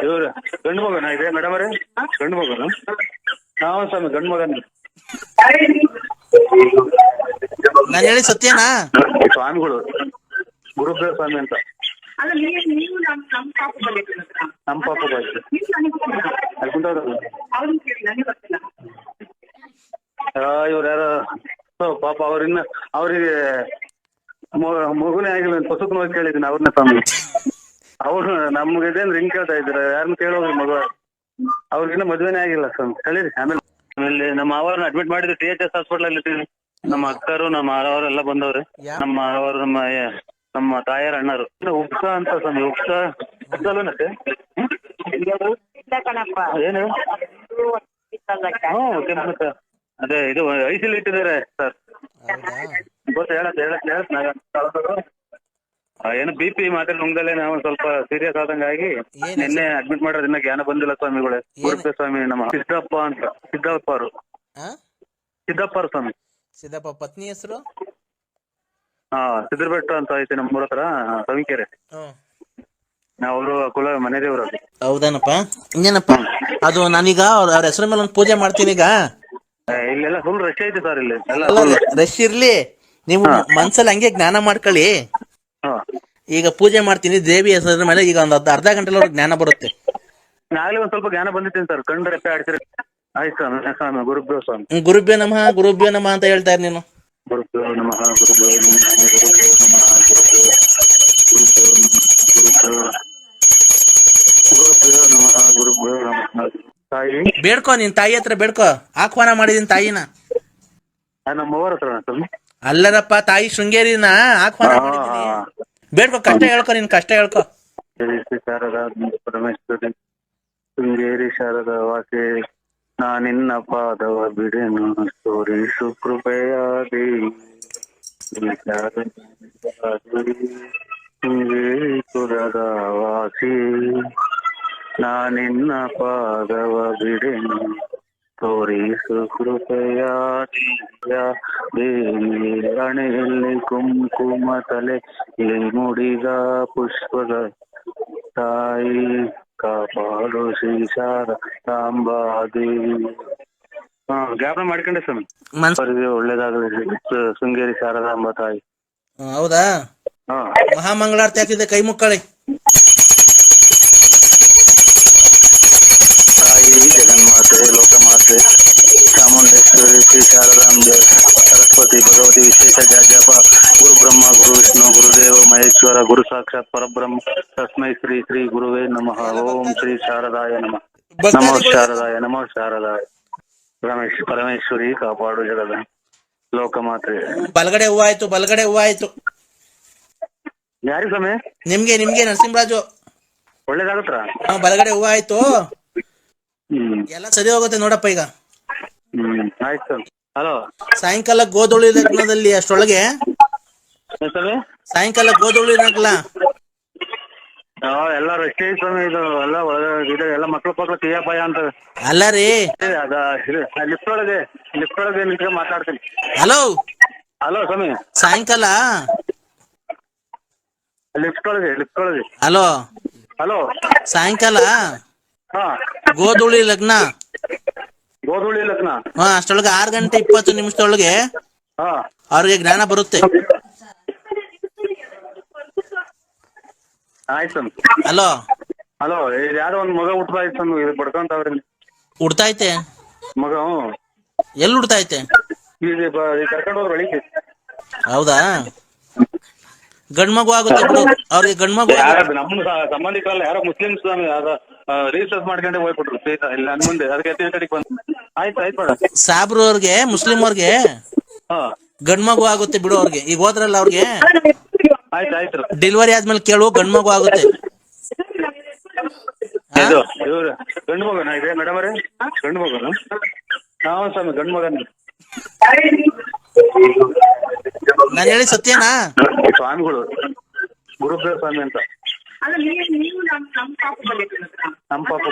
ಇವ್ರು ಗಂಡು ಮಗನ ಇದೆ ಮೇಡಮ್ ಅವರೇ, ಗಂಡು ಮಗನು? ಹಾಂ ಸ್ವಾಮಿ, ಗಂಡು ಮಗನ. ನಾನು ಹೇಳಿ ಸತ್ಯನಾ? ಸ್ವಾಮಿಗಳು ಗುರುಪ್ರಿಯ ಸ್ವಾಮಿ ಅಂತ. ನಮ್ಮ ಪಾಪ ಇವ್ರು ಯಾರು ಪಾಪ ಅವ್ರಿನ್ನ ಅವರಿಗೆ ಮಗುನೇ ಆಗಿಲ್ಲ ಅಂತ ಪಸುಕ್ ನೋಡಿ ಕೇಳಿದ್ದೀನಿ ಅವ್ರನ್ನ ಸ್ವಾಮಿ. ಅವ್ರು ನಮ್ಗೆ ಇದೇನು ರಿಂಗ್ ಕೇಳ್ತಾ ಇದ್ದಾರೆ, ಯಾರನ್ನ ಕೇಳೋದು ಮಗು ಅವ್ರಿಗಿನ್ನ ಮದುವೆನೇ ಆಗಿಲ್ಲ ಸ್ವಾಮಿ. ಹೇಳಿರಿ. ಆಮೇಲೆ ನಮ್ಮ ಅವ್ರನ್ನ ಅಡ್ಮಿಟ್ ಮಾಡಿದ್ರು THS ಹಾಸ್ಪಿಟಲ್ ಅಲ್ಲಿ. ನಮ್ಮ ಅಕ್ಕರು ನಮ್ಮ ಅವರೆಲ್ಲ ಬಂದವ್ರೆ. ನಮ್ಮ ಅವರು ನಮ್ಮ ತಾಯರ ಅಣ್ಣರು ಉಪ್ಸ ಅಂತ ಸ್ವಾಮಿ. ಉಪ್ಸ ಏನು? ಅದೇ ಇದು ಐಸಿಲ್ ಇಟ್ಟಿದ್ದಾರೆ ಸರ್. ಗೊತ್ತ ಏನು BP ಮಾತ್ರ ನುಂಗದಲ್ಲೇ ನಾವು ಸ್ವಲ್ಪ ಸೀರಿಯಸ್ ಆದಂಗಾಗಿ ನಿನ್ನೆ ಅಡ್ಮಿಟ್ ಮಾಡೋದು. ಇನ್ನ ಜ್ಞಾನ ಬಂದಿಲ್ಲ ಸ್ವಾಮಿಗಳೇ. ಗುರುಪ್ರಿಯ ಸ್ವಾಮಿ ನಮ್ಮ ಸಿದ್ದಪ್ಪ ಅಂತ. ಸಿದ್ದಪ್ಪ ಸ್ವಾಮಿ. ಸಿದ್ದಪ್ಪ ಪತ್ನಿ ಹೆಸರು? ಸಿದ್ರಬೆಟ್ಟ ಅಂತ ಐತಿ ನಮ್ಮೂರ ಹತ್ರ, ಸವಿಕೆರೆ. ಅವರು ಕುಲ ಮನೆ ದೇವ್ರ. ಹೌದೇನಪ್ಪ? ಇನ್ನೇನಪ್ಪ ಅದು ನಾನೀಗ ಅವ್ರ ಹೆಸರ ಮೇಲೆ ಒಂದು ಪೂಜೆ ಮಾಡ್ತೀನಿ ಈಗ. ಇಲ್ಲೆಲ್ಲ ಫುಲ್ ರಶ್ ಐತಿ ಸರ್. ಇಲ್ಲಿ ರಶ್ ಇರ್ಲಿ, ನೀವು ಮನ್ಸಲ್ಲಿ ಹಂಗೆ ಜ್ಞಾನ ಮಾಡ್ಕೊಳ್ಳಿ. ಈಗ ಪೂಜೆ ಮಾಡ್ತೀನಿ ದೇವಿ ಹೆಸರ ಮೇಲೆ. ಈಗ ಒಂದು ಅರ್ಧ ಗಂಟೆ ಜ್ಞಾನ ಬರುತ್ತೆ. ನಾಳೆ ಒಂದ್ ಸ್ವಲ್ಪ ಜ್ಞಾನ ಬಂದಿದ್ದೀನಿ ಸರ್. ಕಂಡ್ರೆ ಆಡ್ತೀರಿ. ಆಯ್ತು ಸ್ವಾಮಿ. ಗುರುಭ್ಯೋ ಸ್ವಾಮಿ. ಗುರುಭ್ಯೋ ನಮಃ, ಗುರುಭ್ಯೋ ನಮಃ ಅಂತ ಹೇಳ್ತಾ ಇರ್ ನೀನು. ಗುರುಭ್ಯೋ ನಮಃ, ಗುರುಭ್ಯೋ ನಮಃ, ಗುರುಭ್ಯೋ ನಮಃ, ಗುರುಭ್ಯೋ ನಮಃ, ಗುರುಭ್ಯೋ ನಮಃ. ತಾಯಿ ಬೇಡ್ಕೊ, ನಿನ್ ತಾಯಿ ಹತ್ರ ಬೇಡ್ಕೊ. ಆಹ್ವಾನ ಮಾಡಿದೀನಿ ತಾಯಿನ. ನಮ್ಮ ಅವ್ರ ಹತ್ರ ಅಲ್ಲರಪ್ಪ, ತಾಯಿ ಶೃಂಗೇರಿನ ಆಹ್ವಾನ ಮಾಡಿದೀನಿ. ಬೇಡ್ಕೊ, ಕಷ್ಟ ಹೇಳ್ಕೊ, ನಿನ್ ಕಷ್ಟ ಹೇಳ್ಕೊ. ಶಾರದಾ ಪರಮೇಶ್ವರಿ ಶೃಂಗೇರಿ ಶಾರದಾ ವಾಸಿ, ನಾನಿನ್ನ ಪಾದವ ಬಿಡೆನು ತೋರಿಸು ಕೃಪೆಯಾದಿ. ಶೃಂಗೇರಿಪುರದ ವಾಸಿ, ನಾನಿನ್ನ ಪಾದವ ಬಿಡೆನು ತೋರಿಸು ಕೃಪೆಯಾದಿ. ದೇವಿ ಹಣೆಯಲ್ಲಿ ಕುಂಕುಮ, ತಲೆಯಲ್ಲಿ ಮುಡಿದ ಪುಷ್ಪದ ತಾಯಿ, ಕಾಪಾಡು ಶ್ರೀ ಶಾರದಾಂಬಾದೇವಿ. ಜ್ಞಾಪನ ಮಾಡ್ಕೊಂಡೆ ಸ್ವಾಮಿ. ಅವರಿಗೆ ಒಳ್ಳೇದಾಗಲಿ ಶೃಂಗೇರಿ ಶಾರದಾಂಬ ತಾಯಿ. ಹೌದಾ? ಮಹಾಮಂಗಳಾರತಿ ಹಾಕಿದ್ದೆ, ಕೈ ಮುಕ್ಕಳಿ. ತಾಯಿ ಜಗನ್ಮಾತೆ, ಲೋಕಮಾತೆ, ಚಾಮುಂಡೇಶ್ವರಿ, ಶ್ರೀ ಶಾರದಾಂಬೆ, ಸರಸ್ವತಿ, ಭಗವತಿ ವಿಶೇಷ ಜಪ. ಗುರು ಬ್ರಹ್ಮ, ಗುರು ವಿಷ್ಣು, ಗುರುದೇವ ಮಹೇಶ್ವರ, ಗುರು ಸಾಕ್ಷಾತ್ ಪರಬ್ರಹ್ಮ, ತಸ್ಮೈ ಶ್ರೀ ಶ್ರೀ ಗುರುವೇ ನಮಃ. ಓಂ ಶ್ರೀ ಶಾರದಾಯ ನಮಃ. ನಮೋ ಶಾರದಾಯ, ನಮೋ ಶಾರದಾಯ. ಪರಮೇಶ್ವರಿ ಕಾಪಾಡು ಜಗದ ಲೋಕಮಾತೆ. ಬಲಗಡೆ ಹೂವ ಆಯ್ತು, ಬಲಗಡೆ ಹೂವ ಆಯ್ತು. ಯಾರಿಗೆ ಸ್ವಾಮಿ? ನಿಮ್ಗೆ ನರಸಿಂಹರಾಜು. ಒಳ್ಳೇದಾಗತ್ರ? ಬಲಗಡೆ ಹೂವ ಆಯ್ತು. ಎಲ್ಲ ಸರಿ ಹೋಗುತ್ತೆ ನೋಡಪ್ಪ ಈಗ. ಆಯ್ತು. ಹಲೋ, ಸಾಯಂಕಾಲ ಗೋಧೂಳಿ ಲಗ್ನದಲ್ಲಿ ಅಷ್ಟೊಳಗೆ, ಸಾಯಂಕಾಲ ಗೋಧೂಳಿ ಲಗ್ನ ಎಲ್ಲಾರು ಎಷ್ಟೇ ಸ್ವಾಮಿ. ಇದು ಎಲ್ಲ ಎಲ್ಲ ಮಕ್ಳು ತೀಯಪಾಯ ಅಂತ. ಅಲ್ಲ ರೀ, ಲಿಫ್ಟ್ ಒಳಗೆ ನಿಂತ್ಕೊಂಡು ಮಾತಾಡ್ತೀನಿ. ಹಲೋ ಸ್ವಾಮಿ. ಸಾಯಂಕಾಲ ಲಿಫ್ಟ್ ಒಳಗೆ. ಹಲೋ ಸಾಯಂಕಾಲ ಗೋಧೂಳಿ ಲಗ್ನ. ಅಷ್ಟೊಳಗೆ 6:20 ಅವ್ರಿಗೆ ಜ್ಞಾನ ಬರುತ್ತೆ. ಆಯ್ತು. ಹಲೋ ಯಾರೋ ಒಂದ್ ಮಗ ಹುಟ್ಟದಾಯ್ತು ಬಡ್ಕೊಂತವ್ರಿ. ಹುಡ್ತೈತೆ ಮಗ? ಎಲ್ಲಿ ಹುಡ್ತೈತೆ? ಈಗ ಕರ್ಕೊಂಡು ಹೋದ್ರು ಒಳಗೆ. ಹೌದಾ? ಗಂಡ್ಮಗು ಆಗುತ್ತೆ ಬಿಡು ಅವ್ರಿಗೆ. ಗಂಡ್ಮಗು ನಮ್ಮ ಸಂಬಂಧಿಕರಲ್ಲ, ಯಾರೋ ಮುಸ್ಲಿಮ್ಸ್ ರಿಜಿಸ್ಟರ್ ಮಾಡ್ಕೊಂಡೆ ಹೋಗ್ಬಿಟ್ರು ಇಲ್ಲ ನನ್ ಮುಂದೆ. ಅದಕ್ಕೆ ಬಂದು ಆಯ್ತು. ಸಾಬ್ರು ಅವ್ರಿಗೆ, ಮುಸ್ಲಿಂ ಅವ್ರಿಗೆ ಗಂಡ್ಮಗು ಆಗುತ್ತೆ ಬಿಡು ಅವ್ರಿಗೆ. ಈಗ ಹೋದ್ರಲ್ಲ ಅವ್ರಿಗೆ. ಆಯ್ತು. ಡೆಲಿವರಿ ಆದ್ಮೇಲೆ ಕೇಳು, ಗಂಡ್ಮಗು ಆಗುತ್ತೆ. ಇವ್ರು ಗಂಡು ಮಗನ ಇದೆ ಮೇಡಮ್ ಅವರೇ? ಗಂಡು ಮಗನು? ಸ್ವಾಮಿ, ಗಂಡು ಮಗನ. ನಾನು ಹೇಳಿ ಸತ್ಯನಾ? ಸ್ವಾಮಿಗಳು ಗುರುಪ್ರಿಯ ಸ್ವಾಮಿ ಅಂತ. ನಮ್ಮ ಪಾಪ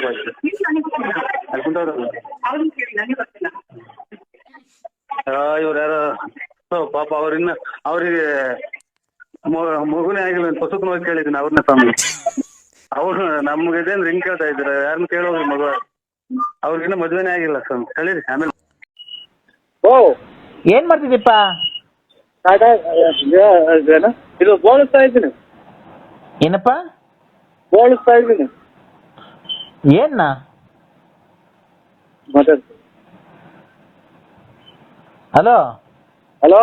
ಇವ್ರು ಯಾರು ಪಾಪ ಅವ್ರಿನ್ನ ಅವರಿಗೆ ಮಗುನೇ ಆಗಿಲ್ಲ ಅಂತ ಪಸುಕ್ ನೋಡಿ ಕೇಳಿದ್ದೀನಿ ಅವ್ರನ್ನ ಸ್ವಾಮಿ. ಅವ್ರು ನಮ್ಗೆ ಇದೇನು ರಿಂಗ್ ಕೇಳ್ತಾ ಇದ್ದೀರಾ? ಯಾರನ್ನ ಕೇಳೋದ್ರಿ ಮಗು? ಅವ್ರಿಗಿನ್ನ ಮದ್ವೆನೇ ಆಗಿಲ್ಲ ಸ್ವಾಮಿ. ಹೇಳಿರಿ ಆಮೇಲೆ. ಓ ಏನ್ ಮಾಡ್ತಿದ್ದೀಪ್ಪ? ಇದು ಬೋಳಿಸ್ತಾ ಇದ್ದೀನಿ. ಏನಪ್ಪ ಬೋಳಿಸ್ತಾ ಇದ್ದೀನಿ. ಏನ್ನ ಮಾತಾಡ್ತೀನಿ. ಹಲೋ ಹಲೋ,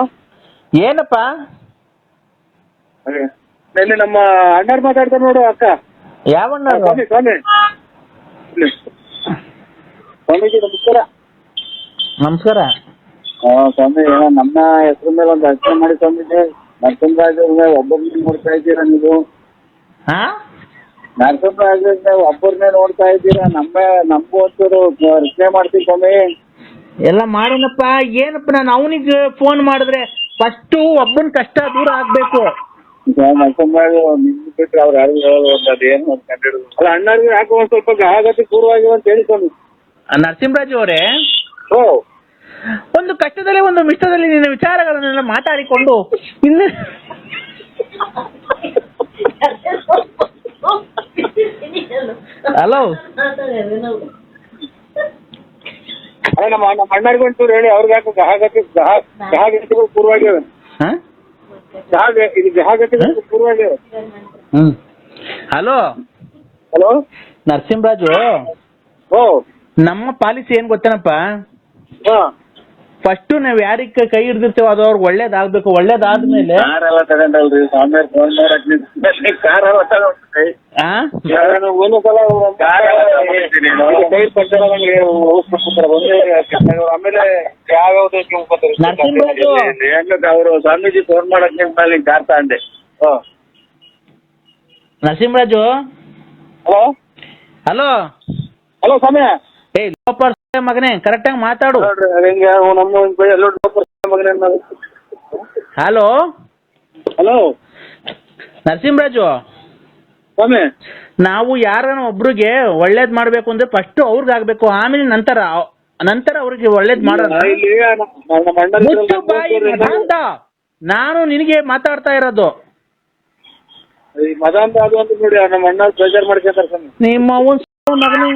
ಏನಪ್ಪ? ಇಲ್ಲಿ ನಮ್ಮ ಅಣ್ಣಾರ್ ಮಾತಾಡ್ತಾರೆ ನೋಡು. ಅಕ್ಕ ಯಾವಣ್ಣ? ಸ್ವಾಮಿ ಸ್ವಾಮಿ ಸ್ವಾಮೀಜಿ ನಮಸ್ಕಾರ. ನಮಸ್ಕಾರ. ಸ್ವಾಮಿ, ನಮ್ಮ ಹೆಸರು ಮೇಲೆ ಒಂದು ಅರ್ಚನೆ ಮಾಡಿ ಸ್ವಾಮೀಜಿ. ನರಸಿಂಹರಾಜ್ ಒಬ್ಬೊಬ್ಬರನ್ನ ನೋಡ್ತಾ ಇದ್ದೀರಾ ನೀವು? ಹಾ, ನರಸಿಂಹರಾಜ್ ಒಬ್ಬರನ್ನೇ ನೋಡ್ತಾ ಇದ್ದೀರಾ? ನಮಗೂ ಒಂಚೂರು ರಚನೆ ಮಾಡ್ತೀವಿ ಸ್ವಾಮಿ. ಎಲ್ಲ ಮಾಡೋಣಪ್ಪ. ಏನಪ್ಪ, ನಾನು ಅವನಿಗೆ ಫೋನ್ ಮಾಡಿದ್ರೆ ಫಸ್ಟು ಒಬ್ಬನ ಕಷ್ಟ ದೂರ ಆಗ್ಬೇಕು. ನರಸಿಂಹರಾಜ್ ನಿಮ್ಗೆ ಬಿಟ್ರೆ ಅವ್ರು ಯಾರು ಹೇಳೋದು ಅದೇನು ಅಂತ ಕಂಡಿಡಿದ್ರು. ಅಲ್ಲ, ಅಣ್ಣರಿಗೆ ಯಾಕೆ ಒಂದ್ ಸ್ವಲ್ಪ ಆಗತಿ ಪೂರ್ವವಾಗಿವೆ ಅಂತ ಹೇಳಿ ಸ್ವಾಮಿ. ನರಸಿಂಹರಾಜ್ ಅವರೇ, ಓ, ಒಂದು ಕಷ್ಟದಲ್ಲಿ ಒಂದು ಮಿಷ್ಟದಲ್ಲಿ ನಿನ್ನ ವಿಚಾರಗಳನ್ನೆಲ್ಲ ಮಾತಾಡಿಕೊಂಡು ಇನ್ನು ಹಲೋ, ಅಲ್ಲ ನಮ್ಮ ಅಣ್ಣರಿಗೆ ಒಂಚೂರು ಹೇಳಿ. ಅವ್ರಿಗೆ ಯಾಕೆ ಗಹಾಗತಿಗಳು ಪೂರ್ವವಾಗಿವೆ. ಇದು ಗಹಾಗತಿಗಳು ಪೂರ್ವವಾಗಿವೆ. ಹಲೋ ಹಲೋ ನರಸಿಂಹರಾಜು, ಓ, ನಮ್ಮ ಪಾಲಿಸಿ ಏನ್ ಗೊತ್ತೇನಪ್ಪ? ಹಾ, ಫಸ್ಟ್ ನಾವ್ ಯಾರಿಗ ಕೈ ಹಿಡ್ದಿರ್ತೇವ ಅದು ಅವ್ರಿಗೆ ಒಳ್ಳೇದಾಗ್ಬೇಕು. ಒಳ್ಳೇದಾದ್ಮೇಲೆ ಕಾರೆಲ್ಲ ತಗೊಂಡಲ್ರಿ ಸ್ವಾಮಿ. ಫೋನ್ ಮಾಡಕ್ ಕಾರೆಲ್ಲ ತಗೊಂಡ್ರಿ. ಆಮೇಲೆ ಅವರು ಸ್ವಾಮೀಜಿ ಫೋನ್ ಮಾಡಕ್ ನಿಂತ ಕಾರ್ ತಗೊಂಡೆ. ನರಸಿಂಹರಾಜು, ಹಲೋ ಹಲೋ ಹಲೋ ಸ್ವಾಮಿ. ಮಗನೇ, ಕರೆಕ್ಟ್ ಆಗಿ ಮಾತಾಡು. ಹಲೋ ಹಲೋ ನರಸಿಂಹರಾಜು, ಸ್ವಾಮಿ, ನಾವು ಯಾರನ್ನ ಒಬ್ರಿಗೆ ಒಳ್ಳೇದ್ ಮಾಡ್ಬೇಕು ಅಂದ್ರೆ ಫಸ್ಟ್ ಅವ್ರಿಗೆ ಆಗ್ಬೇಕು, ಆಮೇಲೆ ನಂತರ ಅವ್ರಿಗೆ ಒಳ್ಳೇದ್ ಮಾಡೋದು. ಮುಚ್ಚು ಬಾಯಿ ಮದಾಂತ. ನಾನು ನಿನಗೆ ಮಾತಾಡ್ತಾ ಇರೋದು. ಮದಾಂತ ಅದು ಅಂತ ನೋಡಿ ನಮ್ಮ ಅಣ್ಣ ಬೇಜಾರ್ ಮಾಡ್ಕೊಂತಾರೆ ಸ್ವಾಮಿ. ನಿಮ್ಮ ಮಗನೇ.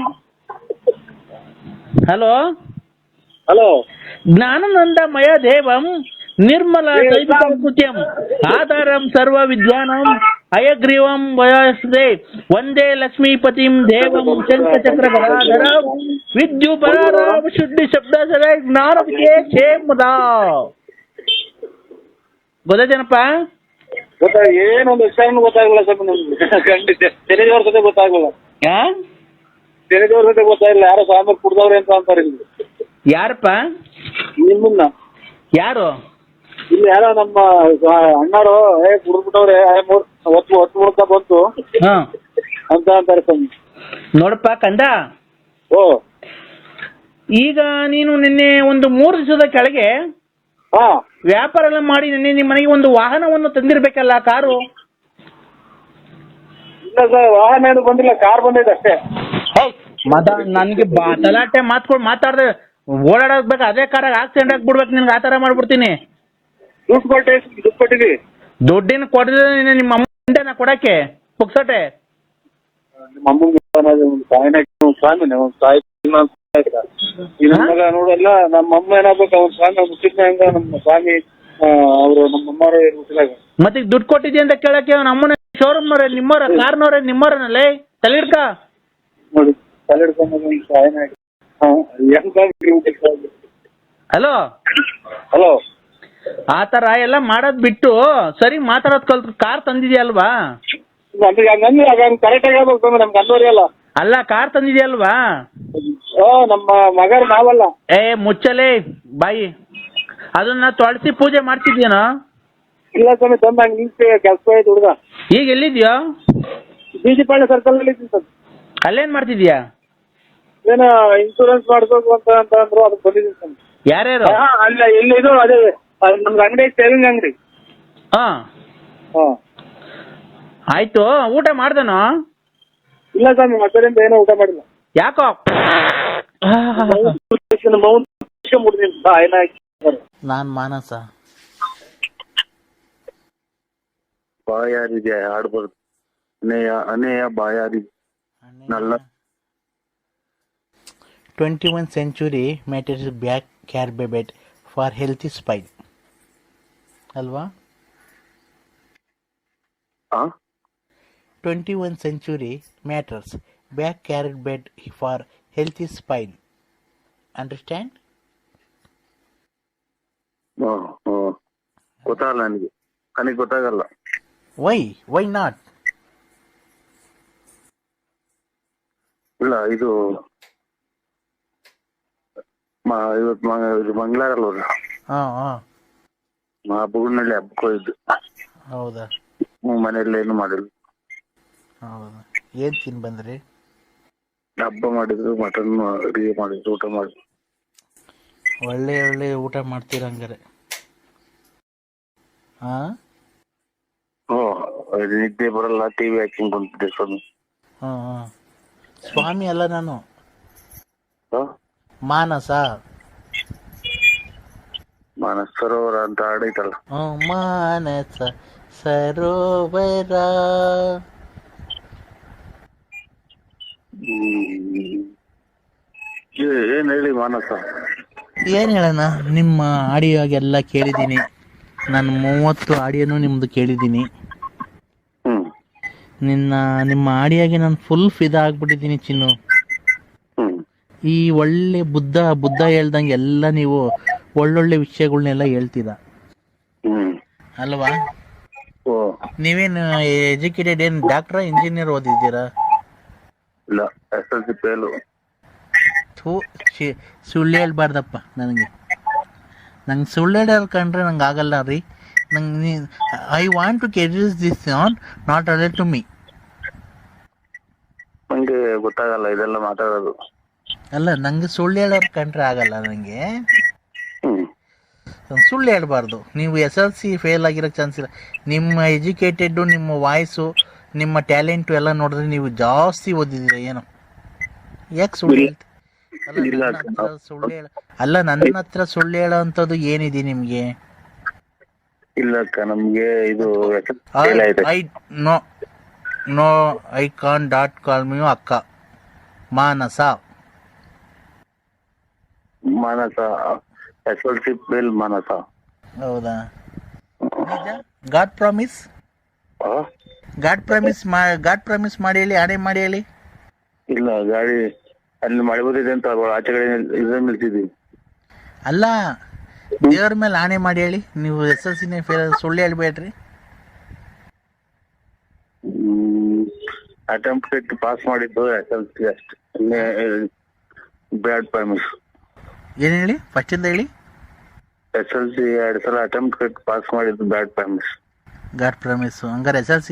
ಹಲೋ ಹಲೋ, ಜ್ಞಾನನಂದಮಯ ದೇವಂ ನಿರ್ಮಲ ಕೃತ್ಯಂ ಆಧಾರಂ ಸರ್ವ ವಿದ್ಯಾನಂ ಅಯಗ್ರೀವಂ ವಯಸ್ದೆ ವಂದೇ ಲಕ್ಷ್ಮೀಪತಿಂ ದೇವಂ ಶಂಖಚಕ್ರ ಗದಾಧರ ವಿದ್ಯುಪರಾರಾಮ ಶುದ್ಧಿ ಶಬ್ದ ಸರ ಜ್ಞಾನ ಕ್ಷೇಮದ. ಗೊತ್ತಾಯ್ತೇನಪ್ಪ? ಏನೊಂದು ವಿಷಯನೂ ಗೊತ್ತಾಗಲ್ಲ ಸ್ವಾಮಿ ನಮ್ಗೆ. ಖಂಡಿತ ತೆರೆದವ್ರ ಜೊತೆ ಗೊತ್ತಾಗಲ್ಲ. ತೆರೆದವ್ರ ಜೊತೆ ಗೊತ್ತಾಗಿಲ್ಲ. ಯಾರೋ ಸ್ವಾಮಿ ಕುಡ್ದವ್ರೆ ಅಂತ ಅಂತಾರೆ. ಯಾರಪ್ಪ? ನಿಮ್ಮನ್ನ ಯಾರು? ಇಲ್ಲಿ ಯಾರೋ ನಮ್ಮ ಅಣ್ಣಾರು ಕುಡ್ಬಿಟ್ಟವ್ರೆ, ಒತ್ತು ಮುಡ್ಕ ಬಂತು ಅಂತ ಅಂತಾರೆ ಸ್ವಾಮಿ. ನೋಡಪ್ಪ ಕಂದ, ಓ, ಈಗ ನೀನು ನಿನ್ನೆ ಒಂದು 3 ದಿವಸದ ಕೆಳಗೆ ಹಾ, ವ್ಯಾಪಾರ ಎಲ್ಲ ಮಾಡಿ ನಿನ್ನೆ ನಿಮ್ಮ ಮನೆಗೆ ಒಂದು ವಾಹನವನ್ನು ತಂದಿರ್ಬೇಕಲ್ಲ, ಕಾರು? ಇಲ್ಲ ಸರ್, ವಾಹನ ಏನು ಬಂದಿಲ್ಲ, ಕಾರ್ ಬಂದಿದೆ ಅಷ್ಟೇ. ನನ್ಗೆ ತಲಾಟೆ ಮಾತಾಡ್ದೆ ಓಡಾಡಬೇಕು. ಅದೇ ಕಾರಾಗ ಆಕ್ಸಿಡೆಂಟ್ ಆಗ್ಬಿಡ್ಬೇಕು ನಿನ್ಗೆ. ಆ ತರ ಮಾಡ್ಬಿಡ್ತೀನಿ. ದುಡ್ಡು ಕೊಟ್ಟಿವಿ. ದುಡ್ಡಿನ ಕೊಟ್ಟಿದ್ರೆ ನಿಮ್ಮ ಅಮ್ಮ ಕೊಡಕ್ಕೆ ಪುಕ್ಸಟೆ. ನಿಮ್ಮ ಅಮ್ಮಂಗೆ ನೋಡಲ್ಲ. ನಮ್ಮ ಅಮ್ಮ ಏನಾಗ್ಬೇಕು, ಅವ್ನ ಸ್ವಾಮಿ ಮುಟ್ಟಿದ್ನ ಹೆಂಗ ನಮ್ಮ ಸ್ವಾಮಿ ಅವರು ನಮ್ಮ ಅಮ್ಮವ್ರ ಮುಟ್ಟಿದಾಗ. ಮತ್ತೆ ದುಡ್ಡು ಕೊಟ್ಟಿದ್ದೆ ಅಂತ ಕೇಳಕ್ಕೆ ಅವ್ನ ಅಮ್ಮನ ಶೋರೂಮ್ ನವ್ರೆ ನಿಮ್ಮವ್ರ, ಕಾರ್ನವ್ರೆ ನಿಮ್ಮವ್ರನಲ್ಲೇ ತಲೆಡ್ಕ ನೋಡಿ. ತಲೆಡ್ಕೊಂಡು ಹಲೋ ಹಲೋ, ಆತರ ಎಲ್ಲ ಮಾಡೋದ್ ಬಿಟ್ಟು ಸರಿ ಮಾತಾಡೋದ್ ಕಲ್ತು ಕಾರ್ ತಂದಿದ್ಯಲ್ವಾ? ಕರೆಕ್ಟ್ ಆಗಿ ಹೇಳ್ಬೇಕು ನಮ್ಗೆ ಅನ್ವರಿಯಲ್ಲ. ಅಲ್ಲ, ಕಾರ್ ತಂದಿದ್ಯಲ್ವಾ? ನಮ್ಮ ಮಗರ್ ನಾವಲ್ಲ. ಮುಚ್ಚಲೇ ಬಾಯಿ. ಅದನ್ನ ತೊಳಸಿ ಪೂಜೆ ಮಾಡ್ತಿದ್ಯೇನೋ? ಇಲ್ಲ ಸ್ವಾಮಿ, ತಂದು ಹಂಗೆ ನಿಂತು ಕೆಲಸ ಆಯ್ತು ಹುಡುಗ. ಈಗ ಎಲ್ಲಿದ್ಯೋ? ಬಿಜಿಪಾಳ್ಯ ಸರ್ಕಲ್ ಅಲ್ಲಿ ಇದ್ದೀನಿ ಸರ್. ಅಲ್ಲೇನ್ ಮಾಡ್ತಿದ್ಯಾ? ಏನ ಇನ್ಶೂರೆನ್ಸ್ ಮಾಡ್ಬೇಕು ಅಂತ ಅಂದ್ರು, ಅದಕ್ಕೆ ಬಂದಿದ್ದೀನಿ ಸರ್. ಯಾರ್ಯಾರು? ಅಲ್ಲ, ಇಲ್ಲಿ ಇದು ಅದೇ ನಮ್ಗೆ ಅಂಗಡಿ, ಸೇವಿಂಗ್ ಅಂಗಡಿ. ಹಾ, ಆಯ್ತು. ಊಟ ಮಾಡ್ದನೋ? ಇಲ್ಲ ಸ್ವಾಮಿ, ಮತ್ತರಿಂದ ಏನೋ ಊಟ ಮಾಡಿಲ್ಲ. ಯಾಕೋ? ನಾನ್ ಮಾನಸ. ಬಾಯಾರಿದೆ ಆಡ್ಬಾರ್ದು. ಅನೇಯ ಬಾಯಾರಿ ನಲ್ಲ 21st century matters back carbabet for healthy spine ಅಲ್ವಾ? 21st century matters back carbabet for healthy spine. Understand? ಗೊತ್ತಾಗಲ್ಲ ನನಗೆ ಗೊತ್ತಾಗಲ್ಲ. Why not? ಇಲ್ಲ ಇದು ಇವತ್ತು ಮಂಗಳವಾರ ಬುಗುನಳ್ಳಿ ಹಬ್ಬಕ್ಕೆ ಹೋಗಿದ್ದು. ಹೌದಾ? ಮನೆಯಲ್ಲಿ ಏನು ಮಾಡಿಲ್ಲ. ಹೌದಾ? ಏನ್ ತಿನ್ ಬಂದ್ರಿ? ಹಬ್ಬ ಮಾಡಿದ್ರು, ಮಟನ್ ಅಡಿಗೆ ಮಾಡಿದ್ರು, ಊಟ ಮಾಡಿದ್ರು. ಒಳ್ಳೆ ಊಟ ಮಾಡ್ತೀರ ಹಂಗಾರೆ. ನಿದ್ದೆ ಬರಲ್ಲ, ಟಿವಿ ಹಾಕಿಂಗ್ ಬಂದಿದ್ದೆ ಸ್ವಾಮಿ. ಸ್ವಾಮಿ ಅಲ್ಲ ನಾನು, ಮಾನಸ ಸರೋವರ ಅಂತ ಹಾಡೈತಲ್ಲ. ಮಾನಸ ಸರೋವರ. ಏನ್ ಹೇಳಿ ಮಾನಸ? ಏನ್ ಹೇಳೋಣ, ನಿಮ್ಮ ಆಡಿಯೋಗೆಲ್ಲ ಕೇಳಿದ್ದೀನಿ ನಾನು. 30 ಆಡಿಯೋನು ನಿಮ್ದು ಕೇಳಿದ್ದೀನಿ. ನಿಮ್ಮ ಆಡಿಯೋಗೆ ನಾನು ಫುಲ್ ಫಿದಾ ಆಗ್ಬಿಟ್ಟಿದ್ದೀನಿ ಚಿನ್ನು. ಈ ಒಳ್ಳೆ ಬುದ್ಧ ಹೇಳ್ದಂಗೆ ಎಲ್ಲ ನೀವು ಒಳ್ಳೊಳ್ಳೆ ವಿಷಯಗಳನ್ನೆಲ್ಲ ಹೇಳ್ತೀರಾ ಅಲ್ವಾ? ನೀವೇನು ಎಜುಕೇಟೆಡ್, ಏನ್ ಡಾಕ್ಟರ್ ಇಂಜಿನಿಯರ್ ಓದಿದ್ದೀರಾ? ಇಲ್ಲ, SLC ಫೇಲು. ಸುಳ್ಳು ಹೇಳ್ಬಾರ್ದಪ್ಪ ನಂಗೆ ಸುಳ್ಳು ಹೇಳೋರು ಕಂಡ್ರೆ ನಂಗೆ ಆಗಲ್ಲ ರೀ. I want to curious this on not alert to me. ನಂಗೆ ಗೊತ್ತಾಗಲ್ಲ ಇದೆಲ್ಲ ಮಾತಾಡೋದು. ಅಲ್ಲ, ನಂಗೆ ಸುಳ್ಳು ಹೇಳೋರು ಕಂಡ್ರೆ ಆಗಲ್ಲ ನನಗೆ. ಸುಳ್ಳು ಹೇಳ್ಬಾರ್ದು. ನೀವು SLC ಫೇಲ್ ಆಗಿರೋ ಚಾನ್ಸ್ ಇಲ್ಲ. ನಿಮ್ಮ ಎಜುಕೇಟೆಡ್ಡು, ನಿಮ್ಮ ವಾಯ್ಸು, ನಿಮ್ಮ ಟ್ಯಾಲೆಂಟು ಎಲ್ಲ ನೋಡಿದ್ರೆ ನೀವು ಜಾಸ್ತಿ ಓದಿದ್ದೀರ. ಏನೋ ಯಾಕೆ ಸುಳ್ಳು ಹೇಳ್ತೀವಿ? ನನ್ನ ಹತ್ರ ಸುಳ್ಳು ಹೇಳೋ ಅಂಥದ್ದು ಏನಿದೆ ನಿಮ್ಗೆ? ಇಲ್ಲ ಅಕ್ಕ, ನಮ್ಗೆ ಇದು ನೋ ಐ ಕಾನ್ ಡಾಟ್ ಕಾಲ್ ಮೀ ಅಕ್ಕ. Manasa SLC fail Manasa. ಹೌದಾ? ಗಾಡ್ ಪ್ರಾಮಿಸ್ ಮಾಡಿ ಹೇಳಿ, ಆಣೆ ಮಾಡಿ ಹೇಳಿ. ಇಲ್ಲ, ಗಾಡಿ ಅಲ್ಲಿ ಮಳೆ ಬರಿದೆ ಅಂತ ಆಚೆ ಕಡೆ ನಿಲ್ಸಿದ್ವಿ. ಅಲ್ಲ, ದೇವ್ರ ಮೇಲೆ ಆಣೆ ಮಾಡಿ ಹೇಳಿ. ನೀವು SLC ಫೇಲ್, ಸುಳ್ಳು ಹೇಳ್ಬೇಡ್ರಿ. ಅಟೆಂಪ್ಟ್ ಪಾಸ್ ಮಾಡಿದ್ದು SLC ಅಷ್ಟೇ, ಬ್ಯಾಡ್ ಪ್ರಾಮಿಸ್. ಏನ್ ಹೇಳಿ? ಫಸ್ಟ್ ಇಂದ ಹೇಳಿ. SLC 2 ಸಲ ಅಟೆಂಪ್ಟ್ ಪಾಸ್ ಮಾಡಿದ್ದು ಬ್ಯಾಡ್ ಪ್ರಾಮಿಸ್. ಗಾಡ್ ಪ್ರಾಮಿಸ್ ಹಂಗಾರೆ SLC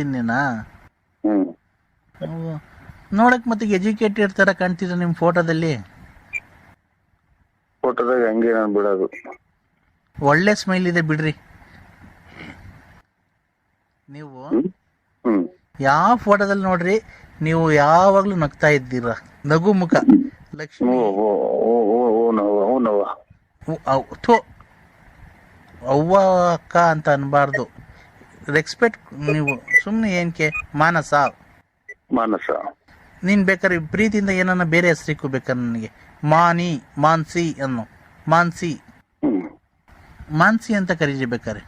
ನೋಡಕ್ ಮತ್ತೆ ಎಜುಕೇಟೆಡ್ ತರ ಕಾಣ್ತಿದ್ರ ನಿಮ್ ಫೋಟೋದಲ್ಲಿ. ಫೋಟೋದಾಗ ಹಂಗೆ ನಾನು ಬಿಡೋದು. ಒಳ್ಳೆ ಸ್ಮೈಲ್ ಇದೆ ಬಿಡ್ರಿ. ನೀವು ಯಾವ ಫೋಟೋದಲ್ಲಿ ನೋಡ್ರಿ, ನೀವು ಯಾವಾಗ್ಲೂ ನಗ್ತಾ ಇದ್ದೀರ, ನಗು ಮುಖ. ಲಕ್ಷ್ಮಿ ಅವ್ವ ಅಕ್ಕ ಅಂತ ಅನ್ಬಾರ್ದು, ರೆಸ್ಪೆಕ್ಟ್. ನೀವು ಸುಮ್ಮನೆ ಏನಕ್ಕೆ ಮಾನಸ ನೀನ್ ಬೇಕಾದ್ರೆ ಪ್ರೀತಿಯಿಂದ ಏನನ್ನ ಬೇರೆ ಹೆಸರು ಇಕ್ಕೋಬೇಕಾರೆ ನನಗೆ ಮಾನ್ಸಿ ಅನ್ನೋ. ಮಾನ್ಸಿ ಅಂತ ಕರೀರಿ ಬೇಕಾರೆ.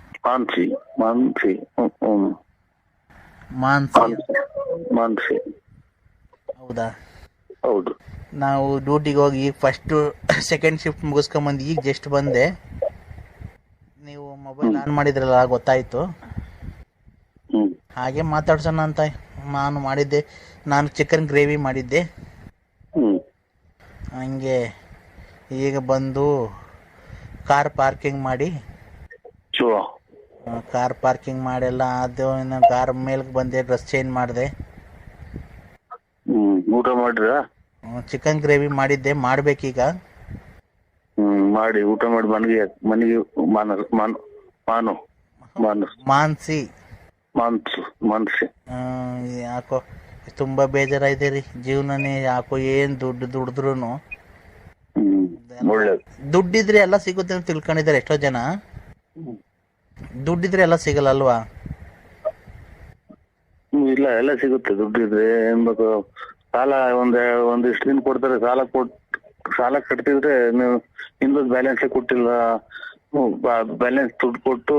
ಮಾನ್ಸಿ ಹೌದಾ? ಹೌದು. ನಾವು ಡ್ಯೂಟಿಗೆ ಹೋಗಿ ಫಸ್ಟ್ ಸೆಕೆಂಡ್ ಶಿಫ್ಟ್ ಮುಗಿಸ್ಕೊಂಬಂದು ಈಗ ಜಸ್ಟ್ ಬಂದೆ. ನೀವು ಮೊಬೈಲ್ ಆನ್ ಮಾಡಿದ್ರಲ್ಲ, ಗೊತ್ತಾಯ್ತು. ಹಾಗೆ ಮಾತಾಡ್ಸೋಣ ಅಂತ ನಾನು ಮಾಡಿದ್ದೆ. ನಾನು ಚಿಕನ್ ಗ್ರೇವಿ ಮಾಡಿದ್ದೆ. ಹಂಗೆ ಈಗ ಬಂದು ಕಾರ್ ಪಾರ್ಕಿಂಗ್ ಮಾಡೆಲ್ಲ ಅದು. ಇನ್ನು ಕಾರ್ ಮೇಲ್ಗೆ ಬಂದೆ, ಡ್ರೆಸ್ ಚೇಂಜ್ ಮಾಡಿದೆ. ಊಟ ಮಾಡಿದ್ರ? ಚಿಕನ್ ಗ್ರೇವಿ ಮಾಡಿದ್ದೆ, ಮಾಡ್ಬೇಕೀಗ. ಮಾಡಿ ಊಟ ಮಾಡಿ ಮನೆಗೆ ಮಾನ್ಸಿ. ಯಾಕೋ ತುಂಬಾ ಬೇಜಾರಾಯ್ದೆ ರೀ ಜೀವನನೇ. ಯಾಕೋ ಏನ್ ದುಡಿದ್ರು ದುಡ್ಡಿದ್ರೆ ಎಲ್ಲ ಸಿಗುತ್ತೆ ಅಂತ ತಿಳ್ಕೊಂಡಿದ್ದಾರೆ ಎಷ್ಟೋ ಜನ. ದುಡ್ಡಿದ್ರೆ ಎಲ್ಲ ಸಿಗಲ್ಲ ಅಲ್ವಾ? ಇಲ್ಲ, ಎಲ್ಲ ಸಿಗುತ್ತೆ ದುಡ್ಡಿದ್ರೆ. ಏನ್ಬೇಕು, ಸಾಲ ಒಂದಿಷ್ಟು ದಿನ ಕೊಡ್ತಾರೆ, ಸಾಲ ಕಟ್ತಿದ್ರೆ ನೀವು ಇನ್ನೊಂದು ಬ್ಯಾಲೆನ್ಸ್ ಕೊಟ್ಟಿಲ್ಲ, ಬ್ಯಾಲೆನ್ಸ್ ದುಡ್ಡು ಕೊಟ್ಟು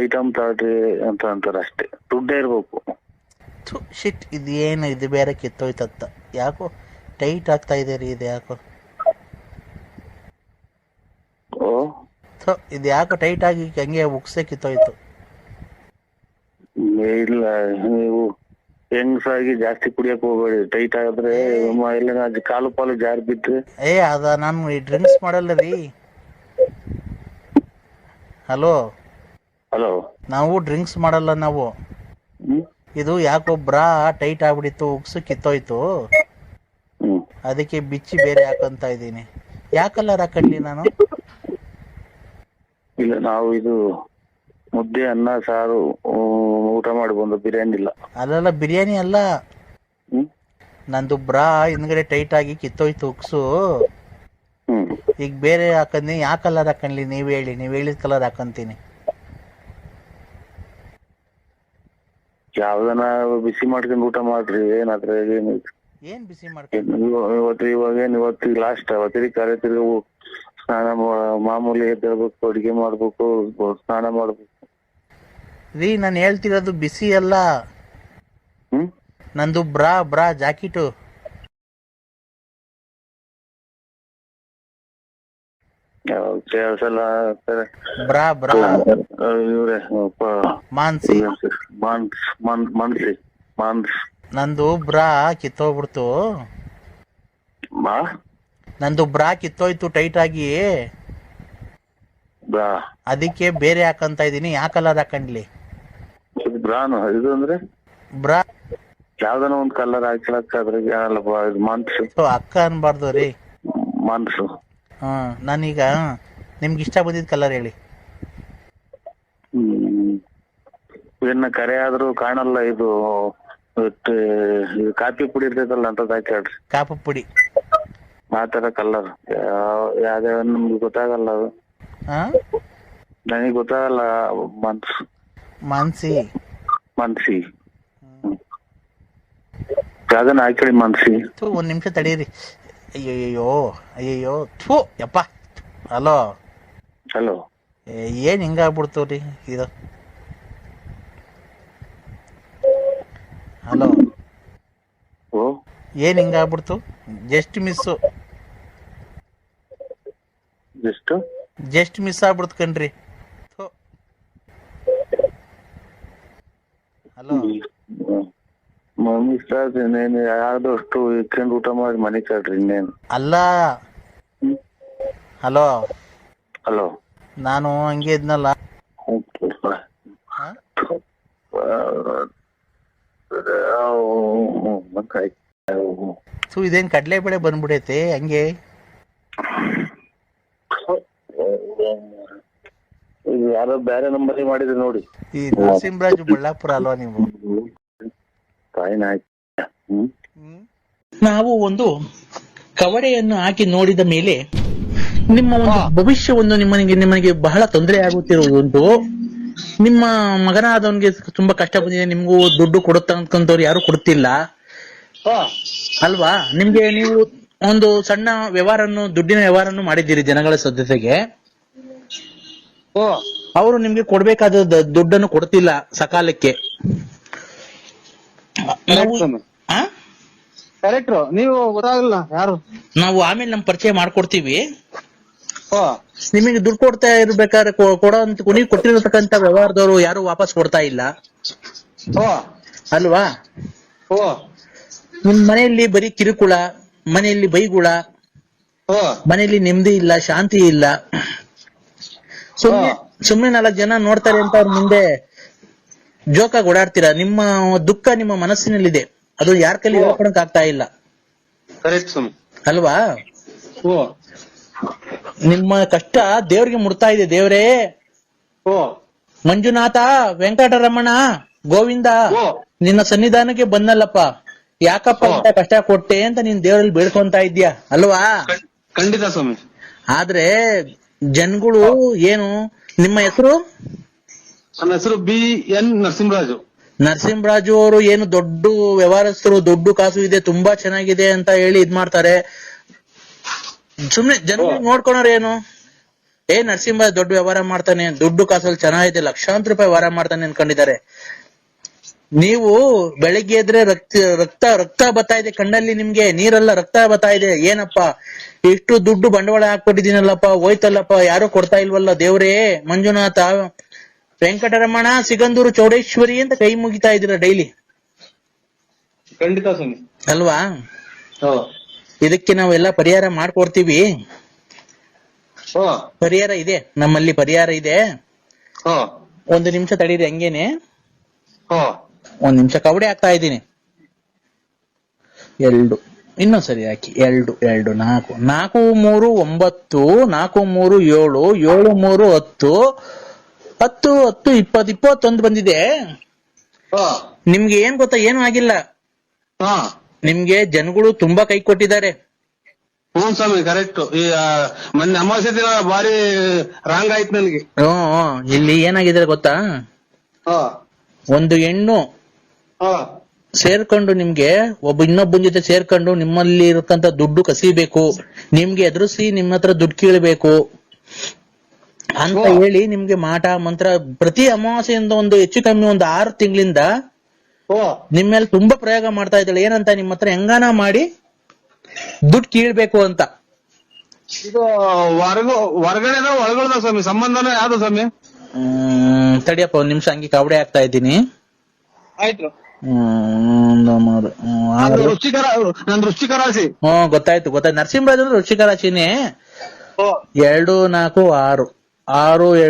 ಐಟಮ್ ತಗೊಳ್ರಿ ಅಂತ ಅಂತಾರೆ ಅಷ್ಟೇ. ದುಡ್ಡೇ ಇರ್ಬೇಕು. ಶಿಟ್, ಇದು ಏನು ಇದು ಬೇರೆ ಕಿತ್ತೋಯ್ತತ್ತ. ಯಾಕೋ ಟೈಟ್ ಆಗ್ತಾ ಇದೆ ರೀ ಇದು ಯಾಕೋ. ಓ ಇದು ಯಾಕೋ ಟೈಟ್ ಆಗಿ ಹಂಗೆ ಉಕ್ಸೆ ಕಿತ್ತೋಯ್ತು. ಇಲ್ಲ, ನೀವು ಹೆಂಗ್ಸಾಗಿ ಜಾಸ್ತಿ ಕುಡಿಯಕ್ ಹೋಗ್ಬೇಡಿ. ಟೈಟ್ ಆಗಿದ್ರೆ ಎಲ್ಲ ಕಾಲು ಪಾಲು ಜಾರಿ ಬಿಟ್ರೆ. ಅದ ನಾನು ಡ್ರಿಂಕ್ಸ್ ಮಾಡಲ್ಲ ರೀ. ಹಲೋ, ನಾವು ಡ್ರಿಂಕ್ಸ್ ಮಾಡಲ್ಲ ನಾವು. ಇದು ಯಾಕೋ ಬ್ರಾ ಟೈಟ್ ಆಗ್ಬಿಡಿತ್ತು, ಉಕ್ಸು ಕಿತ್ತೋಯ್ತು, ಅದಕ್ಕೆ ಬಿಚ್ಚಿ ಬೇರೆ ಹಾಕಂತ ಇದ್ದೀನಿ. ಯಾಕಲ್ಲ ಹಾಕಡ್ಲಿ ನಾನು? ಇಲ್ಲ, ನಾವು ಇದು ಮುದ್ದೆ ಅನ್ನ ಸಾರು ಊಟ ಮಾಡಿ ಬಂದು, ಬಿರಿಯಾನಿ ಇಲ್ಲ. ಅಲ್ಲಲ್ಲ, ಬಿರಿಯಾನಿ ಅಲ್ಲ, ನಂದು ಬ್ರಾ ಹಿಂದ್ಗಡೆ ಟೈಟ್ ಆಗಿ ಕಿತ್ತೋಯ್ತು ಉಕ್ಸು. ಈಗ ಬೇರೆ ಹಾಕಂದಿ. ಯಾವ ಕಲರ್ ಹಾಕನ್ಲಿ ನೀವ್ ಹೇಳಿ? ನೀವ್ ಹೇಳಿದ ಕಲರ್ ಹಾಕಂತೀನಿ. ಯಾವ್ದನ ಬಿಸಿ ಮಾಡ್ಕೊಂಡು ಊಟ ಮಾಡ್ರಿ. ಏನಾದ್ರೆ ಏನ್ ಬಿಸಿ ಮಾಡ್ಕೊಂಡು? ಇವತ್ತು ಲಾಸ್ಟ್ ಅವತ್ತಿಗೆ ಕಾರ್ಯ ತಿರುಗು ಸ್ನಾನ ಮಾಮೂಲಿ ಎದ್ದೇಳ್ಬೇಕು, ಅಡಿಗೆ ಮಾಡ್ಬೇಕು, ಸ್ನಾನ ಮಾಡ್ಬೇಕು ರೀ. ನಾನು ಹೇಳ್ತಿರೋದು ಬಿಸಿ ಅಲ್ಲ, ನಂದು ಬ್ರಾ ಜಾಕೆಟು. ಬ್ರಾ ಇವ್ರೆ ಮಾನ್ಸಿ. ನಂದು ಬ್ರಾ ಕಿತ್ತೋಗ್ಬಿಡ್ತು. ನಂದು ಬ್ರಾ ಕಿತ್ತೋಯ್ತು ಟೈಟ್ ಆಗಿ, ಅದಕ್ಕೆ ಬೇರೆ ಹಾಕಂತ ಇದೀನಿ. ಯಾವ ಕಲರ್ ಹಾಕಂಡ್ಲಿ? ಬ್ರಾನು ಇದು ಅಂದ್ರೆ ಬ್ರಾ ಯಾವ್ದನ ಒಂದ್ ಕಲರ್ ಹಾಕಿಳಕ್ಕಾದ್ರೆ ಅಕ್ಕ ಅನ್ಬಾರ್ದು ರೀ. ಮನ್ಸು. ನಾನೀಗ ನಿಮ್ಗೆ ಇಷ್ಟ ಬಂದಿದ್ ಕಲರ್ ಹೇಳಿ. ಇದನ್ನ ಕರೆ ಆದ್ರೂ ಕಾಣಲ್ಲ. ಇದು ಕಾಫಿ ಪುಡಿ ಇರ್ತೈತಲ್ಲ ಅಂತದ್ ಹಾಕ್ಯಾಡ್ರಿ. ಕಾಪು ಪುಡಿ ಆ ತರ ಕಲರ್ ಯಾವ್ಯಾವ ನಮ್ಗೆ ಗೊತ್ತಾಗಲ್ಲ. ಅದು ನನಗೆ ಗೊತ್ತಾಗಲ್ಲ. ಮಾನ್ಸಿ ಯಾವ್ದನ್ನ ಹಾಕಿ ಮನ್ಸಿ. ಒಂದ್ ನಿಮಿಷ ತಡೀರಿ. ಅಯ್ಯಯ್ಯೋ ಥೂ ಯಪ್ಪ. ಹಲೋ, ಏನ್ ಹಿಂಗಾಗ್ಬಿಡ್ತು ರೀ ಇದು? ಹಲೋ, ಏನ್ ಹಿಂಗಾಗ್ಬಿಡ್ತು? ಜಸ್ಟ್ ಮಿಸ್ ಆಗ್ಬಿಡ್ತು ಕಣ್ರಿ. ಹಲೋ, ಯಾವ್ದಷ್ಟು ಇಟ್ಕೊಂಡು ಊಟ ಮಾಡಿ ಮನೆ ಕಳ್ರಿ ಇನ್ನೇನು ಅಲ್ಲ. ಹಲೋ, ನಾನು ಹಂಗೆ ಇದ್ನಲ್ಲ. ಇದೇನ್ ಕಡ್ಲೆ ಬೇಳೆ ಬಂದ್ಬಿಡೈತೆ ಹಂಗೆ. ಯಾರೋ ಬೇರೆ ನಂಬರ್ ಮಾಡಿದ್ರೆ ನೋಡಿ. ಈ ನರಸಿಂಹರಾಜು ಬಳ್ಳಾಪುರ ಅಲ್ವಾ ನೀವು? ನಾವು ಒಂದು ಕವಡೆಯನ್ನು ಹಾಕಿ ನೋಡಿದ ಮೇಲೆ ನಿಮ್ಮ ಒಂದು ಭವಿಷ್ಯವನ್ನು ನಿಮಗೆ ಬಹಳ ತೊಂದರೆ ಆಗುತ್ತಿರುವುದುಂಟು. ನಿಮ್ಮ ಮಗನಾದವನ್ಗೆ ತುಂಬಾ ಕಷ್ಟ ಬಂದಿದೆ, ನಿಮ್ಗೂ ದುಡ್ಡು ಕೊಡುತ್ತ ಅನ್ಕೊಂಡವ್ರು ಯಾರು ಕೊಡ್ತಿಲ್ಲ ಅಲ್ವಾ? ನಿಮ್ಗೆ ನೀವು ಒಂದು ಸಣ್ಣ ದುಡ್ಡಿನ ವ್ಯವಹಾರನ್ನು ಮಾಡಿದ್ದೀರಿ ಜನಗಳ ಸದ್ಯತೆಗೆ. ಅವರು ನಿಮ್ಗೆ ಕೊಡ್ಬೇಕಾದ ದುಡ್ಡನ್ನು ಕೊಡ್ತಿಲ್ಲ ಸಕಾಲಕ್ಕೆ. ನೀವು ಗೊತ್ತಾಗಲ್ಲ ಯಾರು. ನಾವು ಆಮೇಲೆ ನಮ್ ಪರಿಚಯ ಮಾಡ್ಕೊಡ್ತೀವಿ. ನಿಮಗೆ ದುಡ್ಡು ಕೊಡ್ತಾ ಇರ್ಬೇಕಾದ್ರೆ ನೀವು ಕೊಟ್ಟಿರತಕ್ಕಂತ ವ್ಯವಹಾರದವರು ಯಾರು ವಾಪಸ್ ಕೊಡ್ತಾ ಇಲ್ಲ ಅಲ್ವಾ? ನಿಮ್ ಮನೆಯಲ್ಲಿ ಬರೀ ಕಿರುಕುಳ, ಮನೆಯಲ್ಲಿ ಬೈಗುಳ, ಮನೆಯಲ್ಲಿ ನೆಮ್ಮದಿ ಇಲ್ಲ, ಶಾಂತಿ ಇಲ್ಲ. ಸುಮ್ನೆ 4 ಜನ ನೋಡ್ತಾರೆ ಅಂತ ಅವ್ರ ಮುಂದೆ ಜೋಕಾಗಿ ಓಡಾಡ್ತೀರಾ. ನಿಮ್ಮ ದುಃಖ ನಿಮ್ಮ ಮನಸ್ಸಿನಲ್ಲಿದೆ, ಅದು ಯಾರ ಕೈಲಿ ಹೇಳ್ಕೊಳಕ್ ಆಗ್ತಾ ಇಲ್ಲ ಅಲ್ವಾ? ನಿಮ್ಮ ಕಷ್ಟ ದೇವ್ರಿಗೆ ಮುಡ್ತಾ ಇದೆ. ದೇವ್ರೇ, ಮಂಜುನಾಥ, ವೆಂಕಟರಮಣ, ಗೋವಿಂದ, ನಿನ್ನ ಸನ್ನಿಧಾನಕ್ಕೆ ಬಂದಲ್ಲಪ್ಪ, ಯಾಕಪ್ಪ ಅಂತ ಕಷ್ಟ ಕೊಟ್ಟೆ ಅಂತ ನೀನ್ ದೇವರಲ್ಲಿ ಬೇಡ್ಕೊಂತ ಇದ್ಯಾ ಅಲ್ವಾ? ಖಂಡಿತ ಸ್ವಾಮಿ. ಆದ್ರೆ ಜನಗಳು ಏನು, ನಿಮ್ಮ ಹೆಸರು? ನನ್ನ ಹೆಸರು BN ನರಸಿಂಹರಾಜು ಅವರು ಏನು ದೊಡ್ಡ ವ್ಯವಹಾರಸ್ಥರು, ದುಡ್ಡು ಕಾಸು ಇದೆ, ತುಂಬಾ ಚೆನ್ನಾಗಿದೆ ಅಂತ ಹೇಳಿ ಇದ್ ಮಾಡ್ತಾರೆ. ಸುಮ್ನೆ ಜನ ನೋಡ್ಕೊಳೋರ್ ಏನು, ನರಸಿಂಹ ದೊಡ್ಡ ವ್ಯವಹಾರ ಮಾಡ್ತಾನೆ, ದುಡ್ಡು ಕಾಸಲ್ಲಿ ಚೆನ್ನಾಗಿದೆ, ಲಕ್ಷಾಂತರ ರೂಪಾಯಿ ವ್ಯವಹಾರ ಮಾಡ್ತಾನೆ ಅನ್ಕೊಂಡಿದ್ದಾರೆ. ನೀವು ಬೆಳಿಗ್ಗೆ ಎದ್ರೆ ರಕ್ತ ಬರ್ತಾ ಇದೆ ಕಣ್ಣಲ್ಲಿ, ನಿಮ್ಗೆ ನೀರಲ್ಲ ರಕ್ತ ಬರ್ತಾ ಇದೆ. ಏನಪ್ಪಾ ಇಷ್ಟು ದುಡ್ಡು ಬಂಡವಾಳ ಹಾಕ್ಬಿಟ್ಟಿದೀನಲ್ಲಪ್ಪ, ಹೋಯ್ತಲ್ಲಪ್ಪ, ಯಾರು ಕೊಡ್ತಾ ಇಲ್ವಲ್ಲ ದೇವ್ರೇ, ಮಂಜುನಾಥ, ವೆಂಕಟರಮಣ, ಸಿಗಂದೂರು ಚೌಡೇಶ್ವರಿ ಅಂತ ಕೈ ಮುಗಿತಾ ಇದೀರ ಡೈಲಿ. ಖಂಡಿತ ಸ್ವಾಮಿ ಅಲ್ವಾ? ಇದಕ್ಕೆ ನಾವೆಲ್ಲ ಪರಿಹಾರ ಮಾಡ್ಕೊಡ್ತೀವಿ. ಪರಿಹಾರ ಇದೆ, ನಮ್ಮಲ್ಲಿ ಪರಿಹಾರ ಇದೆ. ಒಂದು ನಿಮಿಷ ತಡೀರಿ ಹಂಗೇನೆ, ಒಂದ್ ನಿಮಿಷ ಕವಡೆ ಹಾಕ್ತಾ ಇದ್ದೀನಿ. 2 ಇನ್ನೊಂದ್ಸರಿ ಹಾಕಿ. 2 2 4 4 3 9 4 3 7 7 3 10 10 10 20 21 ಬಂದಿದೆ. ನಿಮ್ಗೆ ಏನ್ ಗೊತ್ತಾ, ಏನು ಆಗಿಲ್ಲ. ನಿಮ್ಗೆ ಜನಗಳು ತುಂಬಾ ಕೈ ಕೊಟ್ಟಿದ್ದಾರೆ. ಹ್ಞೂ ಸ್ವಾಮಿ ಕರೆಕ್ಟ್. ಈ ಮೊನ್ನೆ ಅಮಾವಾಸ್ಯೆ ದಿನ ಬಾರಿ ರಾಂಗ್ ಆಯ್ತು ನನಗೆ. ಇಲ್ಲಿ ಏನಾಗಿದೆ ಗೊತ್ತಾ, ಒಂದು ಹೆಣ್ಣು ಸೇರ್ಕೊಂಡು ನಿಮ್ಗೆ ಇನ್ನೊಬ್ಬನ ಜೊತೆ ಸೇರ್ಕೊಂಡು ನಿಮ್ಮಲ್ಲಿ ಇರತಕ್ಕಂತ ದುಡ್ಡು ಕಸಿಬೇಕು, ನಿಮ್ಗೆ ಎದುರಿಸಿ ನಿಮ್ಮ ಹತ್ರ ದುಡ್ಡು ಕೀಳ್ಬೇಕು ಅಂತ ಹೇಳಿ ನಿಮ್ಗೆ ಮಾಟ ಮಂತ್ರ ಪ್ರತಿ ಅಮಾವಾಸ್ಯೆಯಿಂದ ಒಂದು ಹೆಚ್ಚು ಕಮ್ಮಿ ಒಂದು 6 ತಿಂಗಳಿಂದ ನಿಮ್ ಮೇಲೆ ತುಂಬಾ ಪ್ರಯೋಗ ಮಾಡ್ತಾ ಇದ್ದಾಳೆ. ಏನಂತ, ನಿಮ್ಮ ಹತ್ರ ಹೆಂಗಾನ ಮಾಡಿ ದುಡ್ಡು ಕೀಳ್ಬೇಕು ಅಂತ. ಇದು ಹೊರಗಡೆ ಒಳಗಡೆ ಸ್ವಾಮಿ, ಸಂಬಂಧನ ಯಾವ್ದು ಸ್ವಾಮಿ? ತಡಿಯಪ್ಪ ಒಂದ್ ನಿಮಿಷ, ಹಂಗೆ ಕವಡೆ ಹಾಕ್ತಾ ಇದ್ದೀನಿ. ಆಯ್ತು. 1 ನಂದು ವೃಶ್ಚಿಕ ರಾಶಿ. ಗೊತ್ತಾಯ್ತು. ನರಸಿಂಹರಾಜ್ ಅಂದ್ರೆ ವೃಶ್ಚಿಕ ರಾಶಿನೇ. 2 4 6 6 7